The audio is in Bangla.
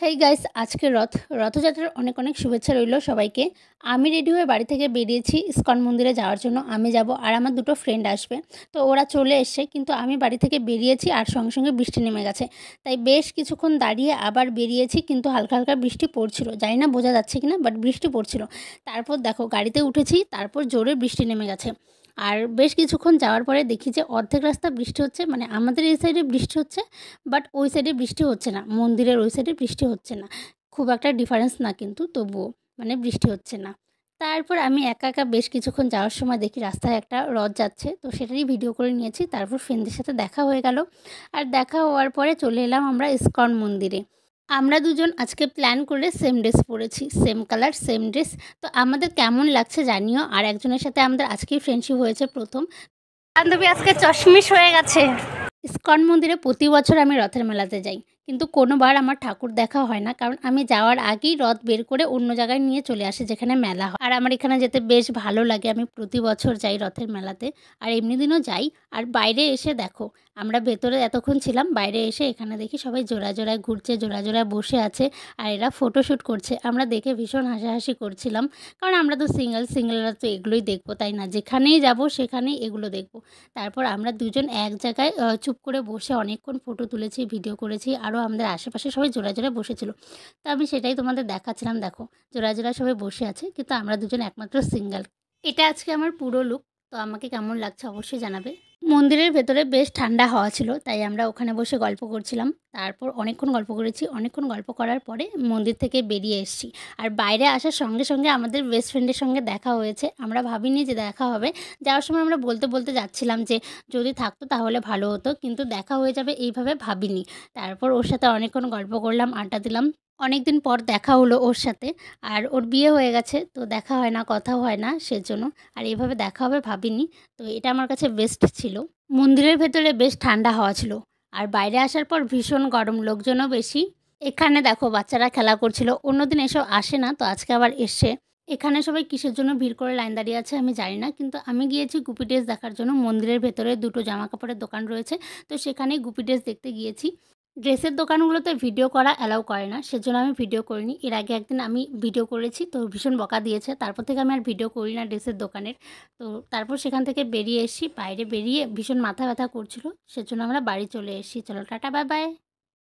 হেই গাইস, আজকে রথযাত্রার অনেক অনেক শুভেচ্ছা রইল সবাইকে। আমি রেডি হয়ে বাড়ি থেকে বেরিয়েছি ইসকন মন্দিরে যাওয়ার জন্য। আমি যাব আর আমার দুটো ফ্রেন্ড আসবে। তো ওরা চলে এসছে, কিন্তু আমি বাড়ি থেকে বেরিয়েছি আর সঙ্গে সঙ্গে বৃষ্টি নেমে গেছে। তাই বেশ কিছুক্ষণ দাঁড়িয়ে আবার বেরিয়েছি, কিন্তু হালকা হালকা বৃষ্টি পড়ছিল। জানি না বোঝা যাচ্ছে কিনা, বাট বৃষ্টি পড়ছিল। তারপর দেখো গাড়িতে উঠেছি, তারপর জোরে বৃষ্টি নেমে গেছে। আর বেশ কিছুক্ষণ যাওয়ার পরে দেখি যে অর্ধেক রাস্তা বৃষ্টি হচ্ছে, মানে আমাদের এই সাইডে বৃষ্টি হচ্ছে, বাট ওই সাইডে বৃষ্টি হচ্ছে না। মন্দিরের ওই সাইডে বৃষ্টি হচ্ছে না। খুব একটা ডিফারেন্স না, কিন্তু তবুও মানে বৃষ্টি হচ্ছে না। তারপর আমি একা একা বেশ কিছুক্ষণ যাওয়ার সময় দেখি রাস্তায় একটা রথ যাচ্ছে, তো সেটারই ভিডিও করে নিয়েছি। তারপর ফ্রেন্ডদের সাথে দেখা হয়ে গেল। আর দেখা হওয়ার পরে চলে এলাম আমরা ইসকন মন্দিরে। আমরা দুজন আজকে প্ল্যান করে সেম ড্রেস পরেছি, সেম কালার সেম ড্রেস। তো আমাদের কেমন লাগছে জানিও। আর একজনের সাথে আমাদের আজকেই ফ্রেন্ডশিপ হয়েছে প্রথম। বান্ধবী আজকে চশমিশ হয়ে গেছে। ইসকন মন্দিরে প্রতি বছর আমি রথের মেলাতে যাই, কিন্তু কোনোবার আমার ঠাকুর দেখা হয় না, কারণ আমি যাওয়ার আগেই রথ বের করে অন্য জায়গায় নিয়ে চলে আসি যেখানে মেলা হয়। আর আমার এখানে যেতে বেশ ভালো লাগে, আমি প্রতি বছর যাই রথের মেলাতে। আর এমনি দিনও যাই। আর বাইরে এসে দেখো, আমরা ভেতরে এতক্ষণ ছিলাম, বাইরে এসে এখানে দেখি সবাই জোড়া জোড়ায় ঘুরছে, জোড়া জোড়ায় বসে আছে। আর এরা ফটোশ্যুট করছে। আমরা দেখে ভীষণ হাসাহাসি করছিলাম, কারণ আমরা তো সিঙ্গেলরা তো এগুলোই দেখবো, তাই না? যেখানেই যাব সেখানেই এগুলো দেখবো। তারপর আমরা দুজন এক জায়গায় চুপ করে বসে অনেকক্ষণ ফটো তুলেছি, ভিডিও করেছি। আরও আমাদের আশেপাশে সবাই জোড়ায় জোড়ায় বসেছিল। তো আমি সেটাই তোমাদের দেখাচ্ছিলাম। দেখো, জোড়ায় জোড়ায় সবাই বসে আছে, কিন্তু আমরা দুজন একমাত্র সিঙ্গেল। এটা আজকে আমার পুরো লুক। তো আমাকে কেমন লাগছে অবশ্যই জানাবে। মন্দিরের ভেতরে বেশ ঠান্ডা হাওয়া ছিল, তাই আমরা ওখানে বসে গল্প করছিলাম। তারপর অনেকক্ষণ গল্প করেছি। অনেকক্ষণ গল্প করার পরে মন্দির থেকে বেরিয়ে এসেছি। আর বাইরে আসার সঙ্গে সঙ্গে আমাদের বেস্ট ফ্রেন্ডের সঙ্গে দেখা হয়েছে। আমরা ভাবিনি যে দেখা হবে। যাওয়ার সময় আমরা বলতে বলতে যাচ্ছিলাম যে যদি থাকতো তাহলে ভালো হতো, কিন্তু দেখা হয়ে যাবে এইভাবে ভাবিনি। তারপর ওর সাথে অনেকক্ষণ গল্প করলাম, আড্ডা দিলাম। অনেকদিন পর দেখা হলো ওর সাথে। আর ওর বিয়ে হয়ে গেছে, তো দেখা হয় না, কথাও হয় না সেজন্য। আর এভাবে দেখা হবে ভাবিনি। তো এটা আমার কাছে বেস্ট ছিল। মন্দিরের ভেতরে বেশ ঠান্ডা হাওয়া ছিল। আর বাইরে আসার পর ভীষণ গরম, লোকজনও বেশি। এখানে দেখো বাচ্চারা খেলা করছিল। অন্যদিন এসব আসে না, তো আজকে আবার এসছে। এখানে সবাই কিসের জন্য ভিড় করে লাইন দাঁড়িয়ে আছে আমি জানি না, কিন্তু আমি গিয়েছি গুপি ড্রেস দেখার জন্য। মন্দিরের ভেতরে দুটো জামা কাপড়ের দোকান রয়েছে, তো সেখানেই গুপি ড্রেস দেখতে গিয়েছি। ড্রেসের দোকানগুলোতে ভিডিও করা অ্যালাউ করে না, সেজন্য আমি ভিডিও করিনি। এর আগে একদিন আমি ভিডিও করেছি, তো ভীষণ বকা দিয়েছে। তারপর থেকে আমি আর ভিডিও করি না ড্রেসের দোকানের। তো তারপর সেখান থেকে বেরিয়ে এসেছি। বাইরে বেরিয়ে ভীষণ মাথা ব্যথা করছিল, সেজন্য আমরা বাড়ি চলে এসেছি। চলো টাটা, বাই বাই।